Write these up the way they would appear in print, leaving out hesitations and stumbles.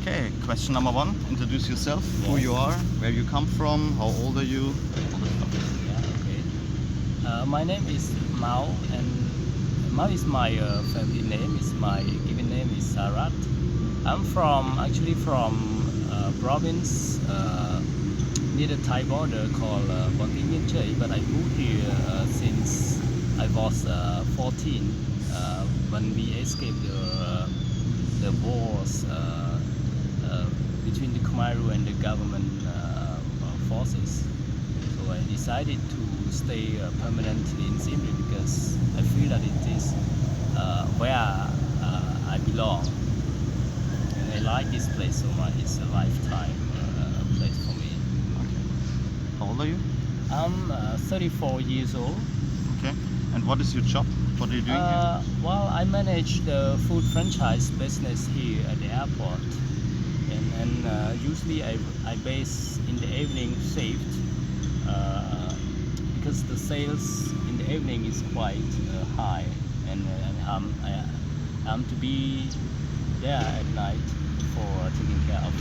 Okay, question number one. Introduce yourself, who Yes. you are, where you come from, how old are you, all this stuff. Yeah, okay. My name is Mao, and Mao is my family name. Is my given name is Sarat. I'm actually from province near the Thai border called Bontinyenchai, but I moved here since I was 14 when we escaped the wars between the Khmer and the government forces. So I decided to stay permanently in Siem Reap because I feel that it is where I belong, and I like this place so much. It's a lifetime place for me. Okay. How old are you? I'm 34 years old. Okay. And what is your job? What are you doing here? Well, I manage the food franchise business here at the airport, and usually I base in the evening shift because the sales in the evening is quite high, and I'm to be there at night for taking care of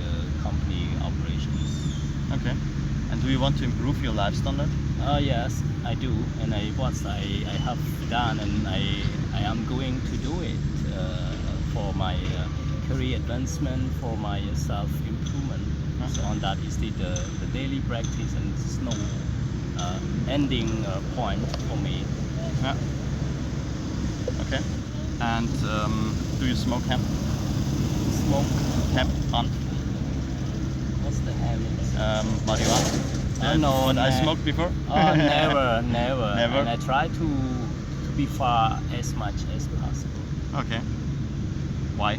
the company operations. Okay. And do you want to improve your life standard? Yes, I do, and I have done, and I am going to do it for my career advancement, for my self improvement. So on that is the daily practice, and there's no ending point for me. Yeah. Okay. And do you smoke hemp? Smoke. Hemp, hunt, What's the habit? marijuana? No, What I smoked before? never. Never? And I try to be far as much as possible. Okay. Why?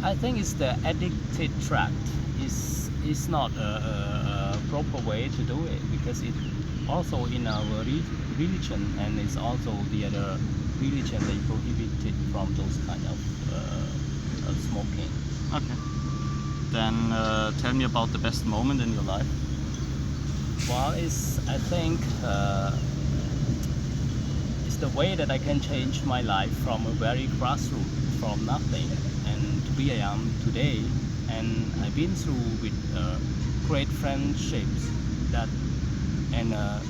I think it's the addicted tract is not a proper way to do it, because it also in our religion, and it's also the other religion they prohibited from those kind of smoking. Okay. Then tell me about the best moment in your life. Well, I think it's the way that I can change my life from a very grassroots, from nothing, and to be I am today. And I've been through with great friendships that and a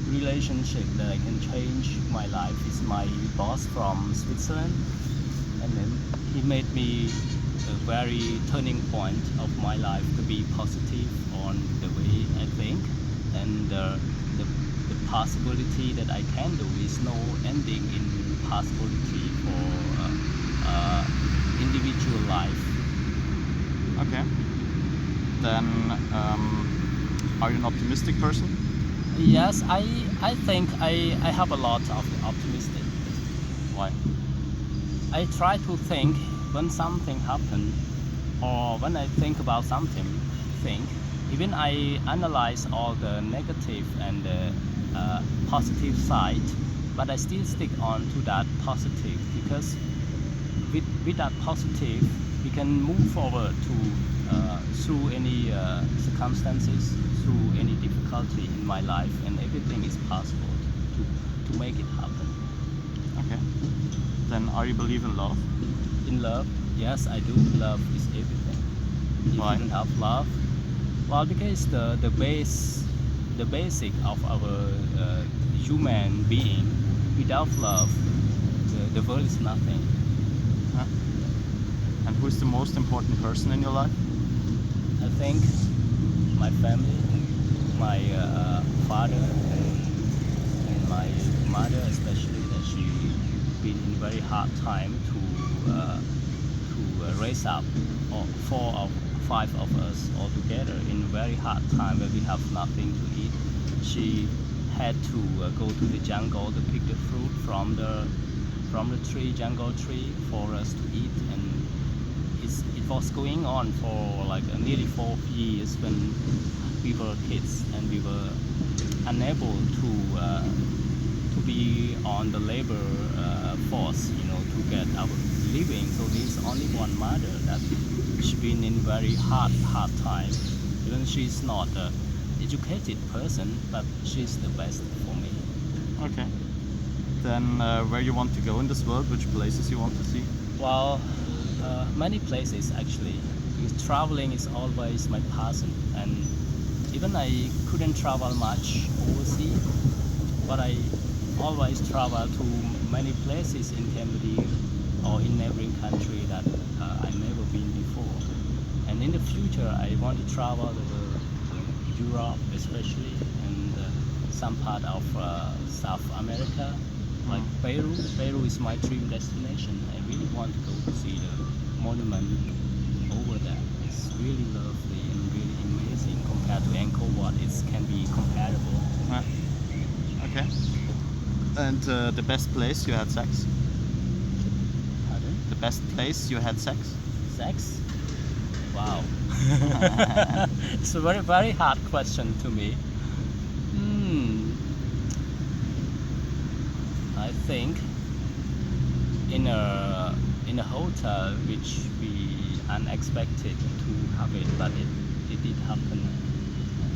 relationship that I can change my life. Is my boss from Switzerland, and then he made me a very turning point of my life to be positive on the way I think, and the possibility that I can do is no ending in possibility for individual life. Okay. Then are you an optimistic person? Yes, I think I have a lot of optimistic. Why? I try to think when something happen, or when I think about something, even I analyze all the negative and the positive side, but I still stick on to that positive, because with that positive we can move forward to through any circumstances, through any difficulty in my life, and everything is possible to make it happen. Okay. Then are you believe in love? In love, yes, I do. Love is everything. If Why? you don't have love, well, because the basic of our human being, without love, the world is nothing. Huh? And who is the most important person in your life? I think my family, my father, and my mother especially, that she been in very hard time to raise up five of us all together in very hard time where we have nothing to eat. She had to go to the jungle to pick the fruit from the tree, jungle tree, for us to eat, and it was going on for like nearly 4 years when we were kids, and we were unable to be on the labor force, to get our living. So there's only one mother that she's been in very hard time. Even she's not an educated person, but she's the best for me. Okay. Then where you want to go in this world, which places you want to see? Well, Many places actually, because traveling is always my passion, and even I couldn't travel much overseas, but I always travel to many places in Cambodia or in neighboring country that I never been before. And in the future, I want to travel to Europe, especially, and some part of South America, like Peru. Peru is my dream destination. I really want to go to see the monument over there. It's really lovely and really amazing compared to Angkor Wat. It can be comparable. Okay. And the best place you had sex? Pardon? The best place you had sex? Sex? Wow. It's a very, very hard question to me. I think in a hotel which we unexpected to have it, but it did happen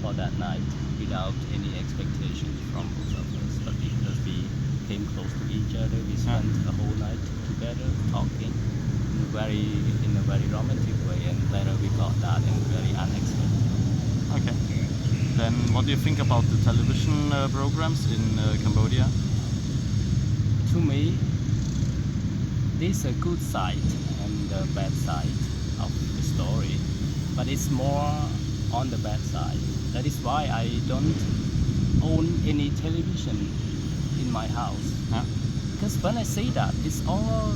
for that night without any expectations from both of us. But because we came close to each other, we spent a whole night together talking in a very romantic way, and later we got that in very unexpected. Okay. Then what do you think about the television programs in Cambodia? To me, there's a good side and a bad side of the story, but it's more on the bad side. That is why I don't own any television in my house. Because when I say that, it's all,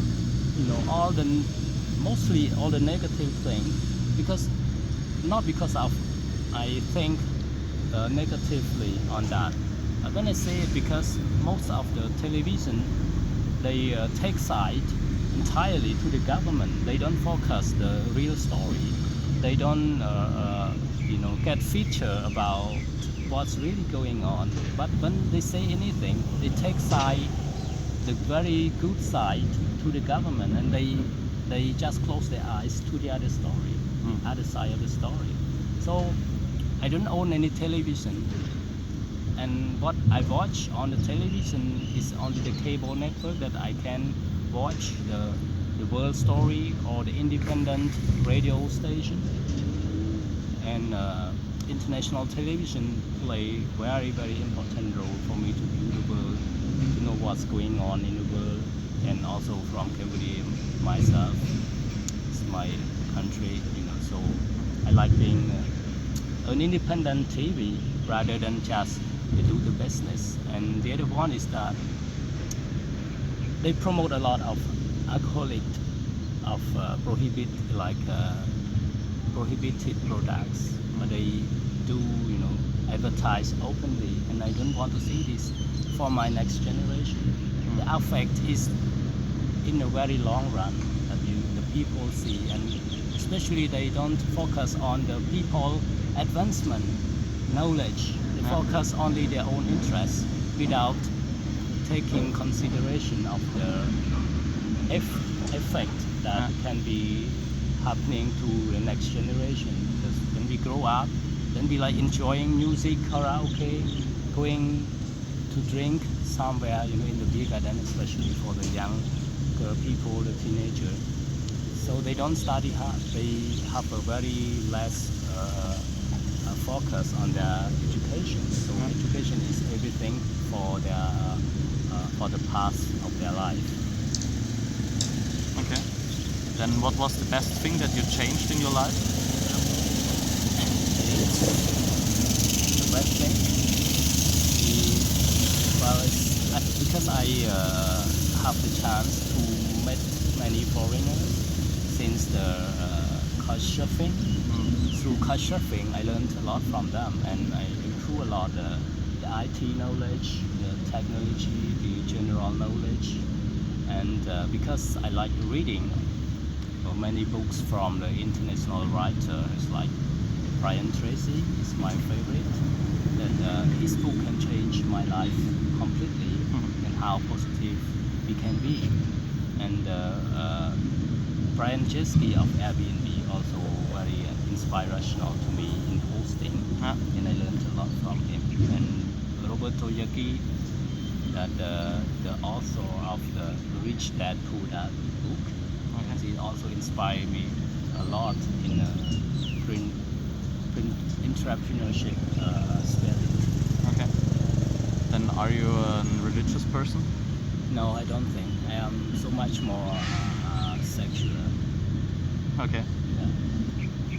mostly all the negative thing. Because not because of I think negatively on that. But when I say it, because most of the television, they take side entirely to the government. They don't focus the real story. They don't get feature about what's really going on. But when they say anything, they take side, the very good side to the government, and they just close their eyes to the other story, other side of the story. So I don't own any television, and what I watch on the television is only the cable network that I can watch the world story or the independent radio station. And international television play very, very important role for me to view the world, to know what's going on in the world, and also from Cambodia myself. It's my country, so I like being an independent TV rather than just do the business. And the other one is that they promote a lot of alcoholic, of prohibited products, but they do advertise openly, and I don't want to see this for my next generation. The effect is in a very long run that the people see, and especially they don't focus on the people advancement, knowledge. They focus only their own interests without taking consideration of the effect that can be happening to the next generation. Because when we grow up, then we like enjoying music, karaoke, going to drink somewhere, in the beer garden, especially for the young people, the teenager. So they don't study hard. They have a very less focus on their education. So education is everything for the past of their life. Okay. Then what was the best thing that you changed in your life? The best thing is, because I have the chance to meet many foreigners since the couchsurfing. Through couchsurfing, I learned a lot from them, and I improve a lot the IT knowledge, the technology, the general knowledge, and because I like reading many books from the international writers like Brian Tracy is my favorite. That his book can change my life completely, and how positive we can be. And Brian Chesky of Airbnb also very inspirational to me in hosting, and I learned a lot from him. And Roberto Yaki, that the author of the Rich Dad Poor Dad book, She also inspired me a lot in print entrepreneurship study. Okay. Then are you a religious person? No, I don't think. I am so much more secular. Okay.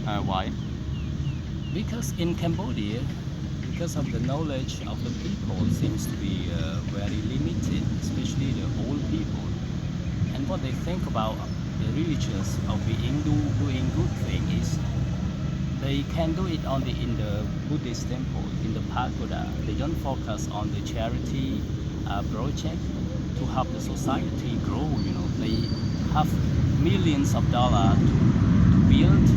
Yeah. Why? Because in Cambodia, because of the knowledge of the people seems to be very limited, especially the old people. And what they think about the religious of doing good thing is they can do it only in the Buddhist temple, in the pagoda. They don't focus on the charity project to help the society grow. They have millions of dollars to build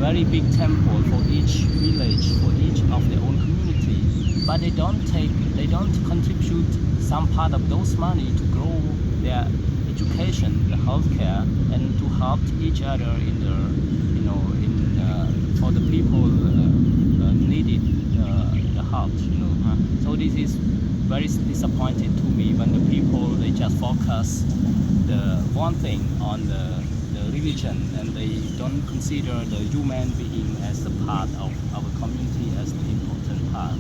very big temple for each village, for each of their own community. But they don't contribute some part of those money to grow their education, the healthcare, and to help each other in the, for the people needed the help. So this is very disappointing to me when the people they just focus the one thing on the religion and they don't consider the human being as a part of our community as the important part.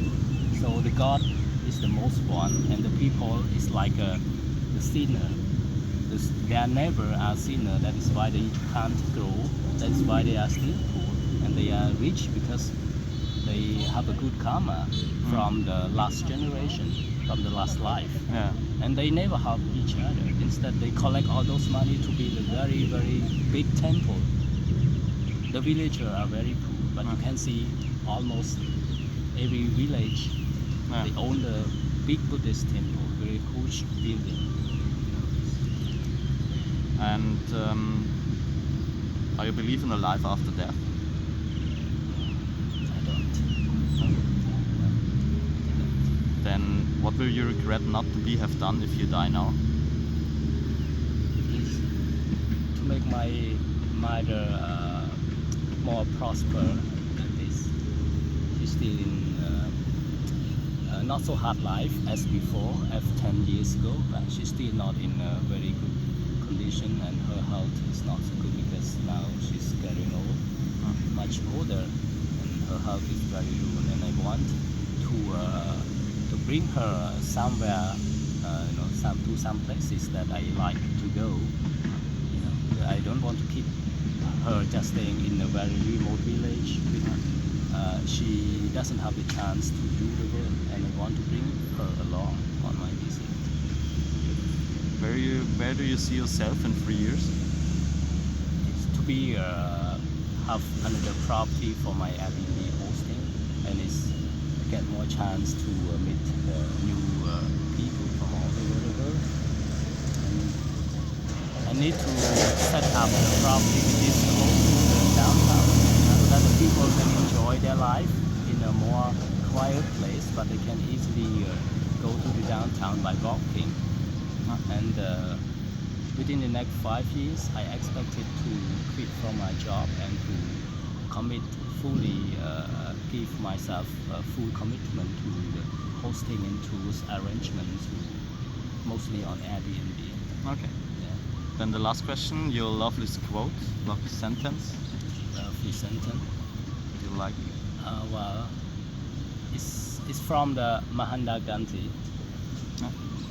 So the God is the most one and the people is like the sinner. Their neighbor are sinner, that is why they can't grow, that is why they are still poor, and they are rich because they have a good karma from the last generation, from the last life. Yeah. And they never help each other. Instead, they collect all those money to build a very, very big temple. The villagers are very poor, but you can see almost every village, they own the big Buddhist temple, very huge building. And do you believe in a life after death? I don't. Then what will you regret not to have done if you die now? Is to make my mother more prosper than this. She's still in not so hard life as before, as 10 years ago, but she's still not in a very good condition and her health is not so good because now she's getting old, much older, and her health is very ruined. And I want to bring her somewhere, to some places that I like to go. I don't want to keep her just staying in a very remote village. She doesn't have the chance to do the work, and I want to bring her along on my visit. Where do you see yourself in 3 years? It's to be have another property for my Airbnb hosting, and it's get more chance to meet new people from all over the world. And I need to set up a property which is close to the downtown, so that the people can enjoy their life in a more quiet place, but they can easily go to the downtown by walking. And within the next 5 years, I expected to quit from my job and to commit fully, give myself full commitment to the hosting and tools arrangements, mostly on Airbnb. Okay. Yeah. Then the last question, your loveliest quote, lovely sentence Lovely sentence. you like? Well, it's from the Mahatma Gandhi.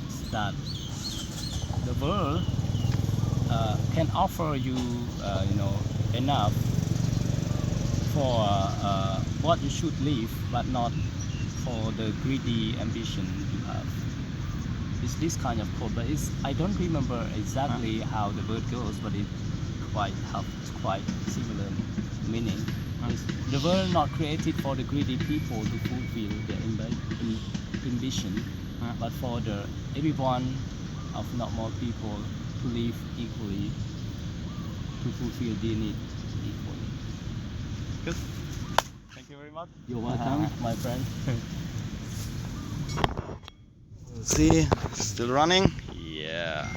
It's that the world can offer you, enough for what you should live, but not for the greedy ambition you have. It's this kind of quote, but I don't remember exactly how the word goes, but it it's quite similar meaning. It's the world not created for the greedy people to fulfill their ambition, but for everyone of not more people to live equally, to fulfill their need equally. Good. Thank you very much. You're welcome, my friend. See, still running? Yeah.